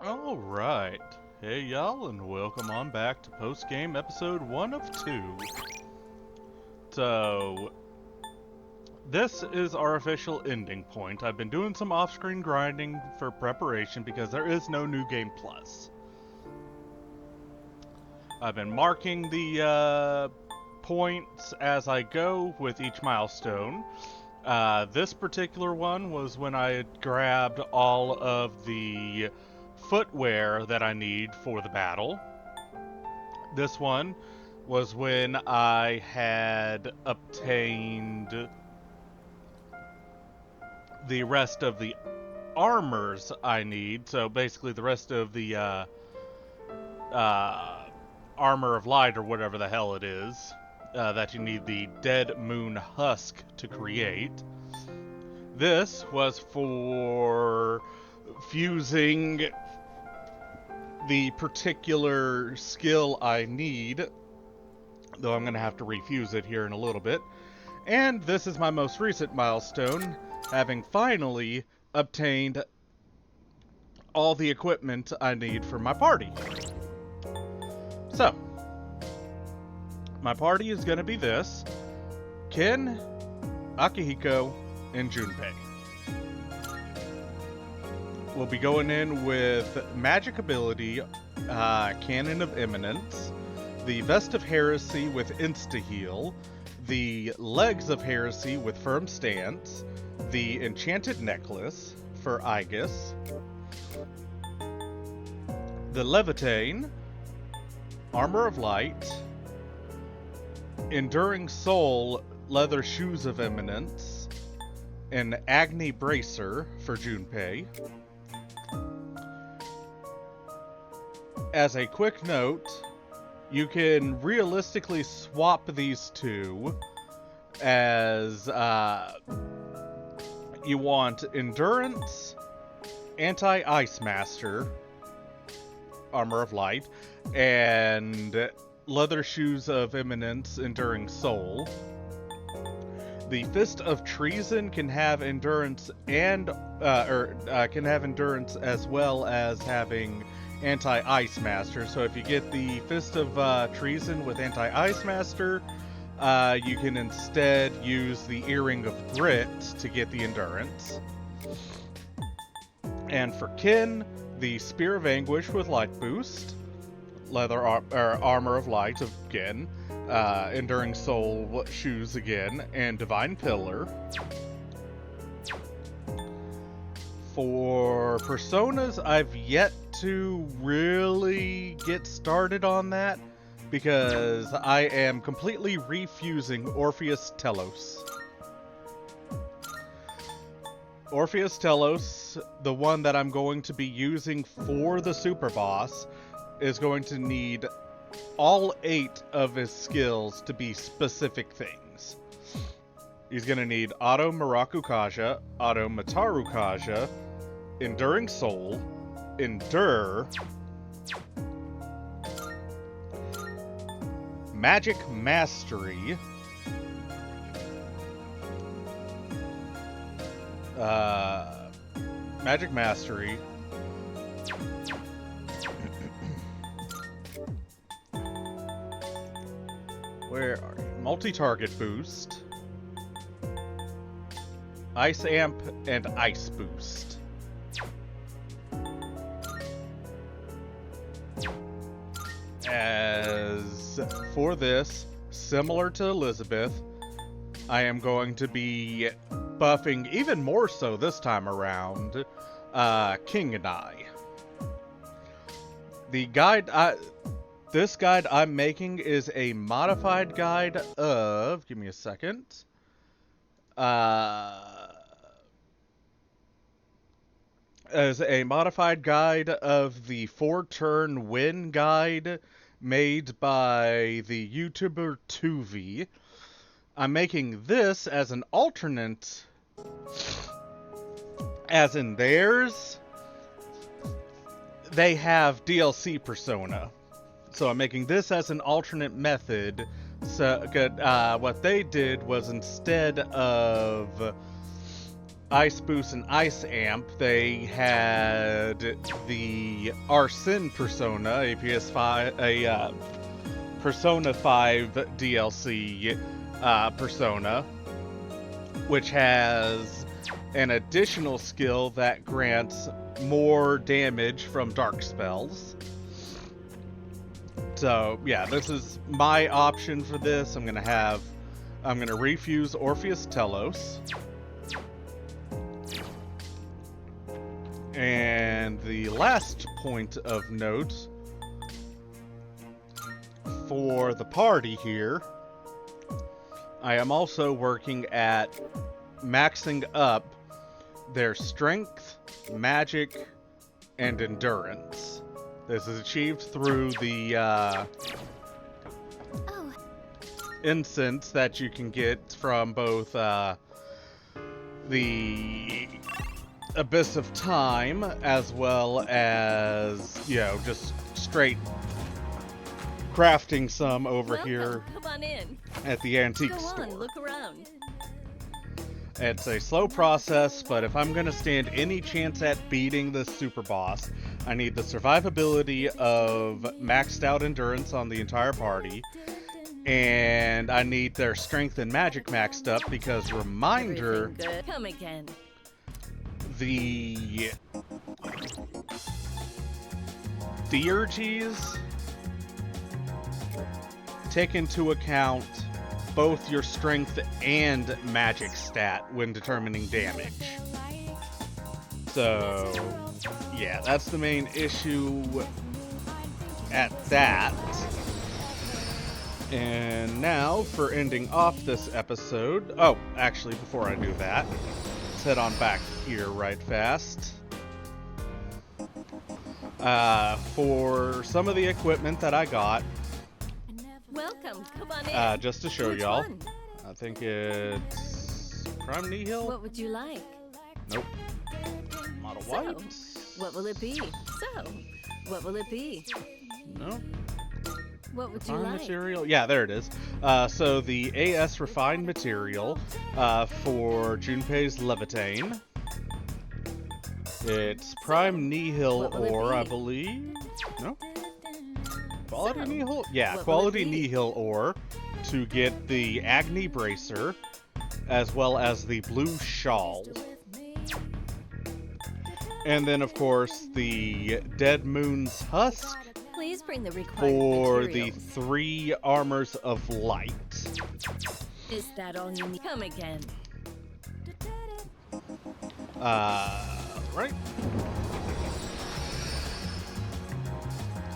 Alright. Hey y'all, and welcome on back to post-game episode 1 of 2. So, this is our official ending point. I've been doing some off-screen grinding for preparation because there is no New Game Plus. I've been marking the points as I go with each milestone. This particular one was when I had grabbed all of the footwear that I need for the battle. This one was when I had obtained the rest of the armors I need. So basically the rest of the armor of light or whatever the hell it is that you need the Dead Moon Husk to create. This was for fusing the particular skill I need, though I'm going to have to refuse it here in a little bit. And this is my most recent milestone, having finally obtained all the equipment I need for my party. So, my party is going to be this: Ken, Akihiko, and Junpei. We'll be going in with Magic Ability, Cannon of Eminence, the Vest of Heresy with Insta-Heal, the Legs of Heresy with Firm Stance, the Enchanted Necklace for Aegis, the Levitain, Armor of Light, Enduring Soul, Leather Shoes of Eminence, and Agni Bracer for Junpei. As a quick note, you can realistically swap these two as you want Endurance, Anti-Ice Master, Armor of Light, and Leather Shoes of Eminence, Enduring Soul. The Fist of Treason can have endurance and can have endurance as well as having Anti-Ice Master. So if you get the Fist of Treason with Anti-Ice Master, you can instead use the Earring of Grit to get the endurance. And for Kin, the Spear of Anguish with Light Boost, Armor of Light again, Enduring Soul Shoes again, and Divine Pillar. For personas, I've yet to really get started on that because I am completely refusing Orpheus Telos. Orpheus Telos, the one that I'm going to be using for the super boss, is going to need all 8 of his skills to be specific things. He's going to need Auto Maraku Kaja, Auto Mataru Kaja, Enduring Soul, Endure, Magic Mastery, Magic Mastery, where are you? Multi-target boost, Ice Amp, and Ice Boost. As for this, similar to Elizabeth, I am going to be buffing even more so this time around King and I. The guide this guide I'm making is a modified guide of, give me a second, as a modified guide of the 4-turn win guide made by the YouTuber 2V. I'm making this as an alternate, as in theirs, they have DLC Persona. So I'm making this as an alternate method. So what they did was, instead of Ice Boost and Ice Amp, they had the Arsene Persona, a PS5, Persona 5 DLC persona, which has an additional skill that grants more damage from dark spells. So yeah, this is my option for this. I'm gonna refuse Orpheus Telos. And the last point of note for the party here, I am also working at maxing up their strength, magic, and endurance. This is achieved through the incense that you can get from both the Abyss of Time, as well as, you know, just straight crafting some over here at the antique store. Look around. It's a slow process, but if I'm going to stand any chance at beating this super boss, I need the survivability of maxed out endurance on the entire party, and I need their strength and magic maxed up because, reminder, Come again. the Theurgies take into account both your strength and magic stat when determining damage. So, yeah, that's the main issue at that. And now, for ending off this episode... Oh, actually, before I do that, let's head on back here right fast. For some of the equipment that I got, Welcome. Come on in. just to show Which y'all, one? I think it's Prime Nihil? What would you like? Nope. Model So, White? what will it be? So, what will it be? No. What would you Refined like? material? Yeah, there it is. So the AS refined material for Junpei's Levitane. It's Prime Nihil What will it ore, I be? believe. No? Quality So, Nihil? Yeah, what will Quality it be? Nihil ore to get the Agni Bracer, as well as the Blue Shawl. And then, of course, the Dead Moon's Husk Please bring the required for the materials. 3 Armors of Light. Is that all you need? Come again. Right.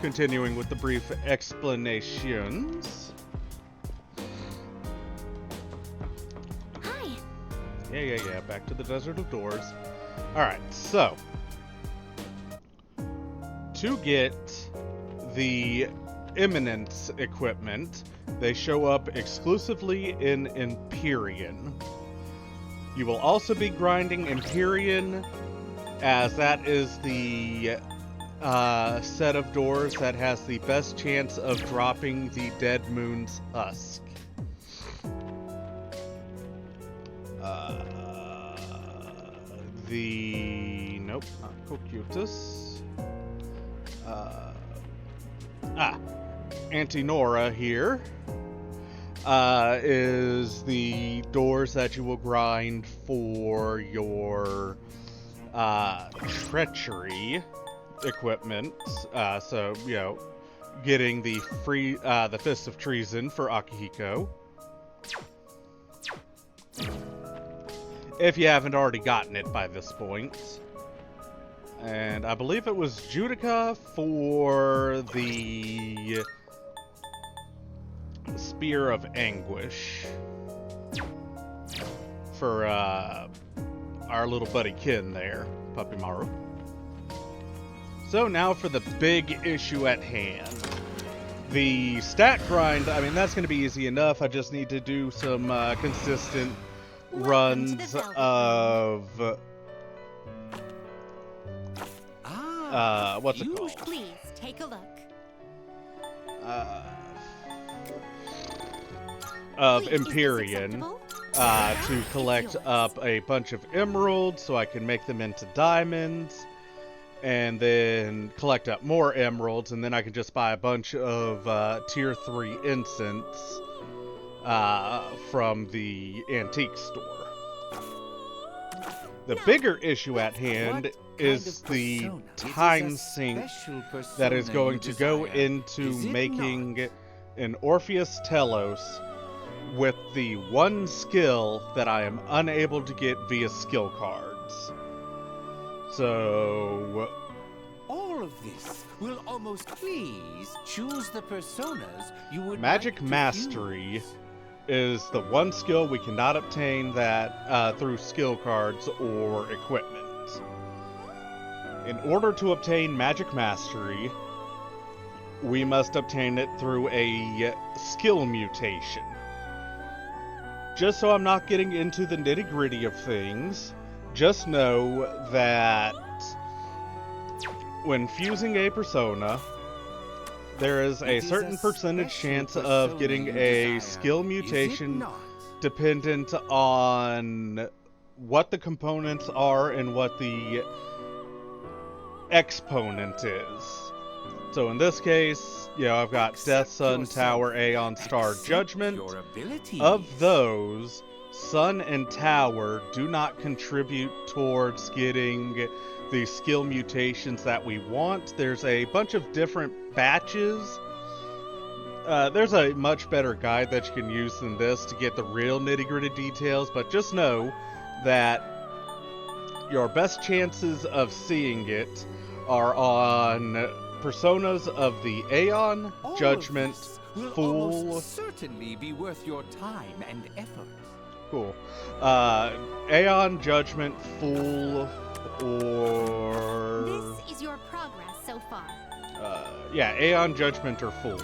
Continuing with the brief explanations. Hi. Yeah. Back to the Desert of Doors. Alright, so. To get the Eminence equipment, they show up exclusively in Empyrean. You will also be grinding Empyrean, as that is the set of doors that has the best chance of dropping the Dead Moon's Husk. Nope, not Cocutus. Antinora here is the doors that you will grind for your treachery equipment. So, you know, getting the the Fist of Treason for Akihiko. If you haven't already gotten it by this point. And I believe it was Judica for the Spear of Anguish. For our little buddy Kin there, Puppy Maru. So now for the big issue at hand. The stat grind, I mean, that's going to be easy enough. I just need to do some consistent runs of... what's it called? Please take a look. Of Please, is this Empyrean. acceptable? to collect up a bunch of emeralds so I can make them into diamonds, and then collect up more emeralds, and then I can just buy a bunch of tier 3 incense from the antique store. The bigger issue at hand is the time sink that is going to go into making an Orpheus Telos with the one skill that I am unable to get via skill cards. So all of this will almost please choose the personas you would Magic like to Mastery use. is the one skill we cannot obtain that through skill cards or equipment. In order to obtain Magic Mastery, we must obtain it through a skill mutation. Just so I'm not getting into the nitty-gritty of things, just know that when fusing a persona, there is a certain percentage chance of getting a skill mutation dependent on what the components are and what the exponent is. So in this case, I've got Death, Sun, Tower, Aeon, Star, Judgment. Of those, Sun and Tower do not contribute towards getting the skill mutations that we want. There's a bunch of different batches. There's a much better guide that you can use than this to get the real nitty-gritty details, but just know that your best chances of seeing it are on personas of the Aeon, Judgment, will Fool. almost certainly be worth your time and effort. Cool. Aeon, Judgment, Fool, or This is your progress so far. Aeon, Judgment, or Fool.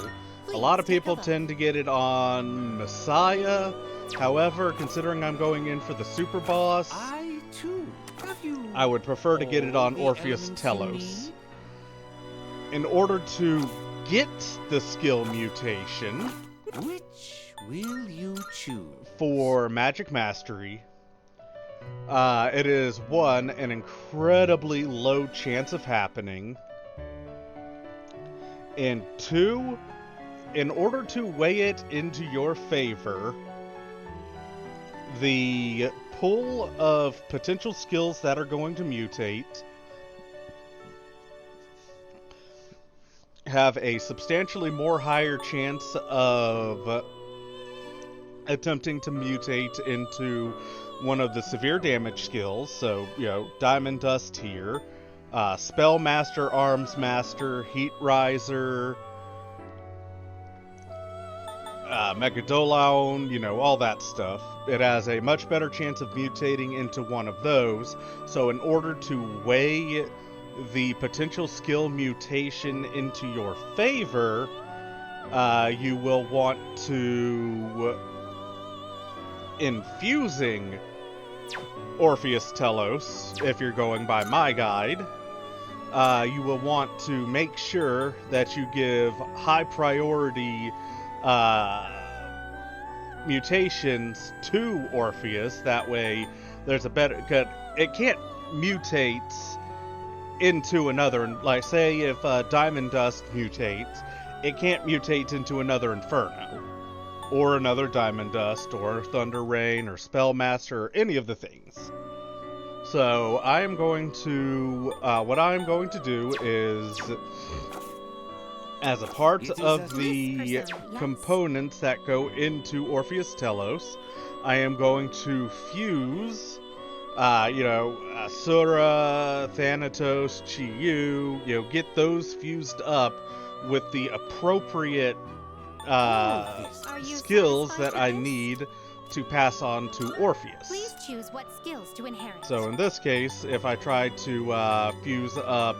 A lot of people tend to get it on Messiah. However, considering I'm going in for the super boss, I too. Have you I would prefer to get it on all the Orpheus elements you Telos. need? In order to get the skill mutation Which will you choose? for Magic Mastery, it is 1, an incredibly low chance of happening, and 2, in order to weigh it into your favor, the pool of potential skills that are going to mutate have a substantially more higher chance of attempting to mutate into one of the severe damage skills. So, Diamond Dust here, Spell Master, Arms Master, Heat Riser, Megadolaon, all that stuff. It has a much better chance of mutating into one of those. So in order to weigh the potential skill mutation into your favor, you will want to, infusing Orpheus Telos, if you're going by my guide, you will want to make sure that you give high priority mutations to Orpheus. That way there's a better, it can't mutate into another, like say if Diamond Dust mutates, it can't mutate into another Inferno or another Diamond Dust or Thunder Rain or Spellmaster or any of the things. So I am going to what I'm going to do is, as a part of the components that go into Orpheus Telos, I am going to fuse Asura, Thanatos, Chiyu, get those fused up with the appropriate skills that I need to pass on to Orpheus. Please choose what skills to inherit. So in this case, if I try to fuse up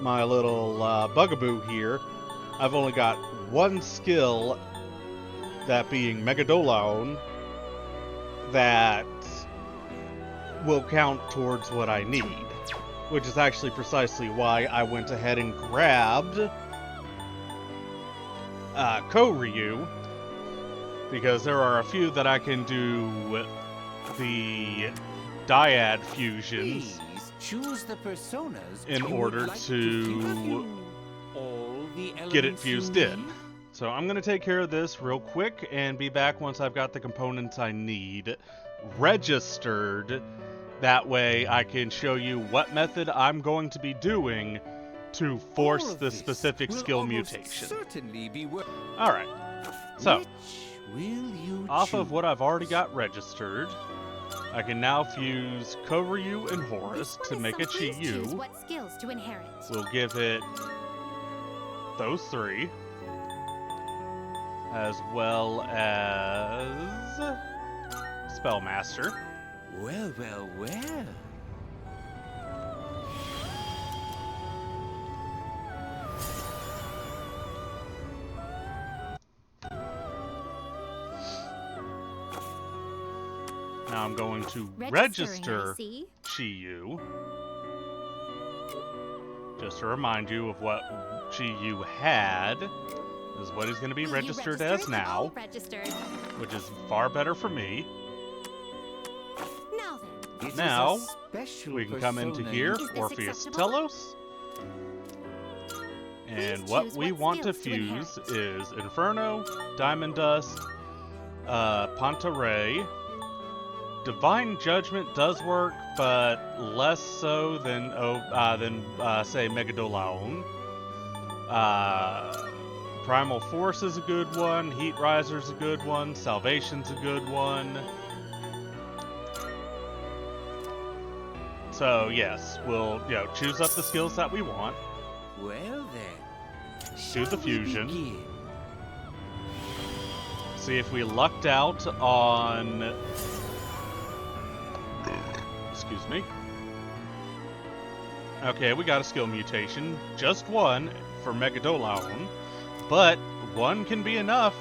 my little bugaboo here, I've only got one skill, that being Megadolaon, that will count towards what I need, which is actually precisely why I went ahead and grabbed Koryu because there are a few that I can do the dyad fusions Please choose the personas in you order would like to give you all the get it elements you fused in. need. So I'm going to take care of this real quick and be back once I've got the components I need registered. That way I can show you what method I'm going to be doing to force All of the this specific will skill almost mutation. certainly be worth. Alright, so Which will you off choose? of what I've already got registered, I can now fuse Koryu and Horus This to one is make a some- Please choose Chi-Yu. what skills to inherit. We'll give it those three, as well as Spellmaster. Well, well, well. Now I'm going to Registering, register I see. Chi-Yu. Just to remind you of what Chi-Yu had. This is what he's going to be Will you registered register? as now, All registered. which is far better for me. Now then. It is Now, a special We can come into persona here, Is this Orpheus acceptable? Telos. And Please what choose we what want to skills to fuse inherit. is Inferno, Diamond Dust, Pantaray. Divine Judgment does work, but less so than say Megadolaon. Primal Force is a good one. Heat Riser's a good one. Salvation's a good one. So yes, we'll choose up the skills that we want. Well then. Do the shall we fusion. begin? See if we lucked out on. Excuse me. Okay, we got a skill mutation. Just one for Megadolaon. But one can be enough.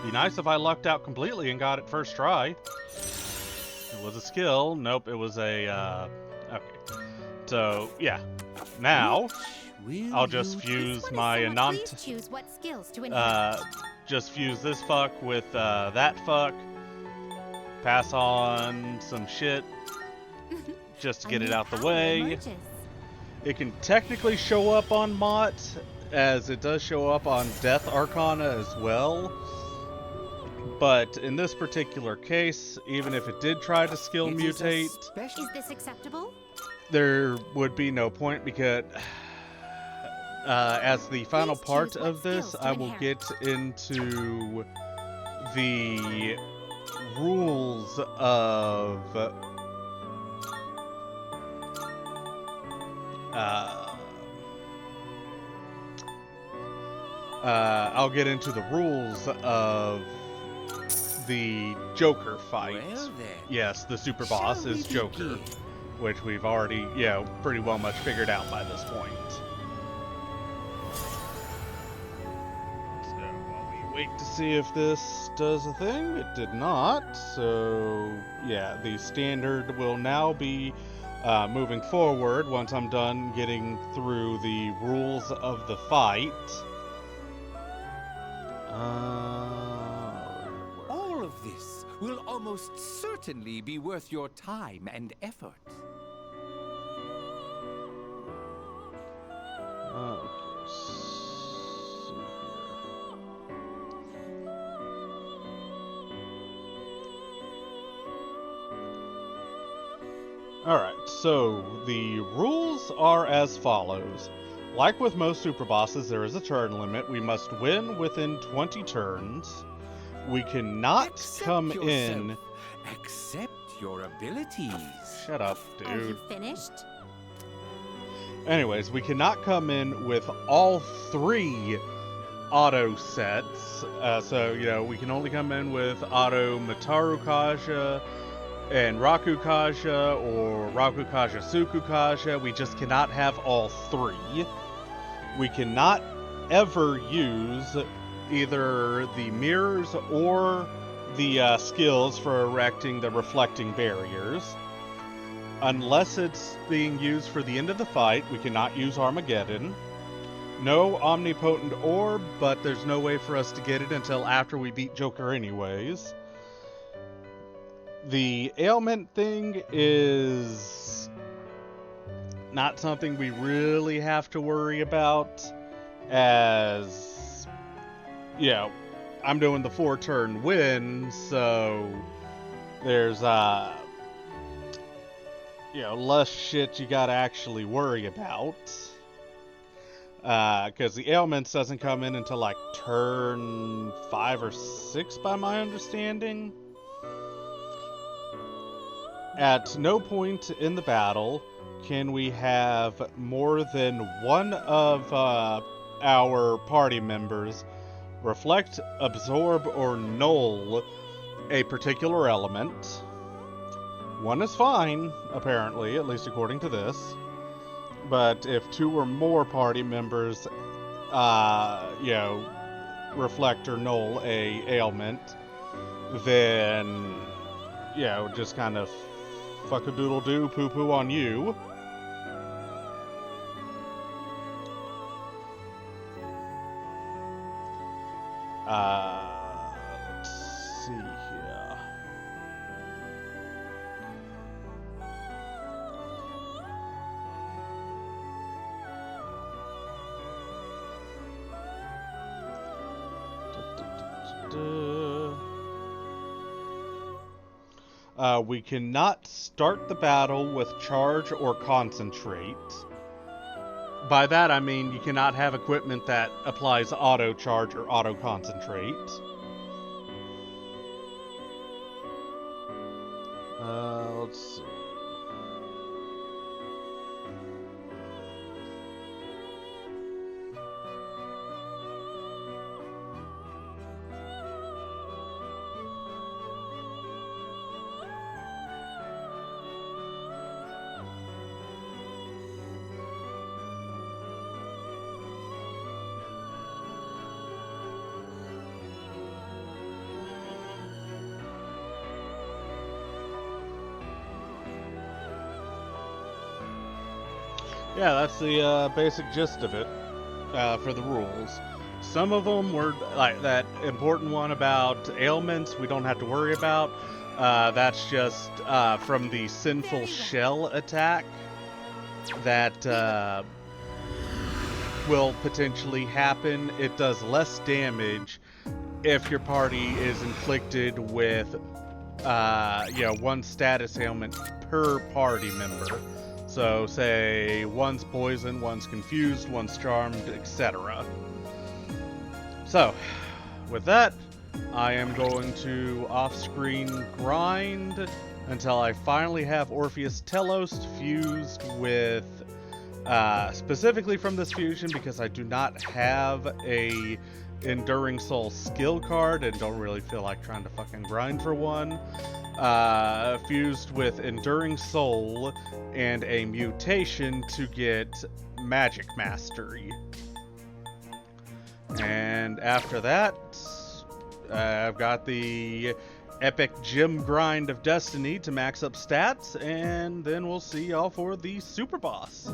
Be nice if I lucked out completely and got it first try. It was a skill. Nope, it was a. Okay. So, yeah. Now, Which will I'll just you fuse This one is my somewhat- Anant. Please choose what skills to inherit. Just fuse this fuck with that fuck. Pass on some shit just to A get it new out the power way. emerges. It can technically show up on Mott, as it does show up on Death Arcana as well. But in this particular case, even if it did try to skill It is a mutate, special- Is this acceptable? there would be no point because as the final Please part choose what of this, skills to I will inherit. get into the rules of I'll get into the rules of the Joker fight. Well then. Yes, the super boss Shall is we Joker, begin? which we've already, pretty well much figured out by this point. So while we wait to see if this does a thing, it did not. So yeah, the standard will now be moving forward once I'm done getting through the rules of the fight. All of this will almost certainly be worth your time and effort. Okay, see here. Alright, so the rules are as follows. Like with most super bosses, there is a turn limit. We must win within 20 turns. We cannot Accept come yourself. in. Accept your abilities. Shut up, Are you dude. finished? Anyways, we cannot come in with all three auto sets. So, we can only come in with auto Mataru Kaja and Raku Kaja or Raku Kaja Suku Kaja. We just cannot have all three. We cannot ever use either the mirrors or the skills for erecting the reflecting barriers. Unless it's being used for the end of the fight, we cannot use Armageddon. No omnipotent orb, but there's no way for us to get it until after we beat Joker anyways. The ailment thing is not something we really have to worry about, as, you know, I'm doing the 4-turn win, so there's, you know, less shit you gotta actually worry about. Because the ailments doesn't come in until like turn 5 or 6 by my understanding. At no point in the battle can we have more than one of our party members reflect, absorb, or null a particular element. One is fine, apparently, at least according to this. But if 2 or more party members, you know, reflect or null a ailment, then, you know, just kind of fuck-a-doodle-doo, poo-poo on you. Let's see here. We cannot start the battle with charge or concentrate. By that I mean you cannot have equipment that applies auto charge or auto concentrate. Let's see. Yeah, that's the basic gist of it for the rules. Some of them were like that important one about ailments we don't have to worry about. That's just from the Sinful Shell attack that will potentially happen. It does less damage if your party is inflicted with you know, one status ailment per party member. So, say, one's poisoned, one's confused, one's charmed, etc. So, with that, I am going to off-screen grind until I finally have Orpheus Telos fused with, specifically from this fusion, because I do not have a Enduring Soul skill card and don't really feel like trying to fucking grind for one. Fused with Enduring Soul and a mutation to get Magic Mastery. And after that, I've got the Epic Gym Grind of Destiny to max up stats, and then we'll see y'all for the Super Boss.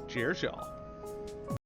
Cheers, y'all.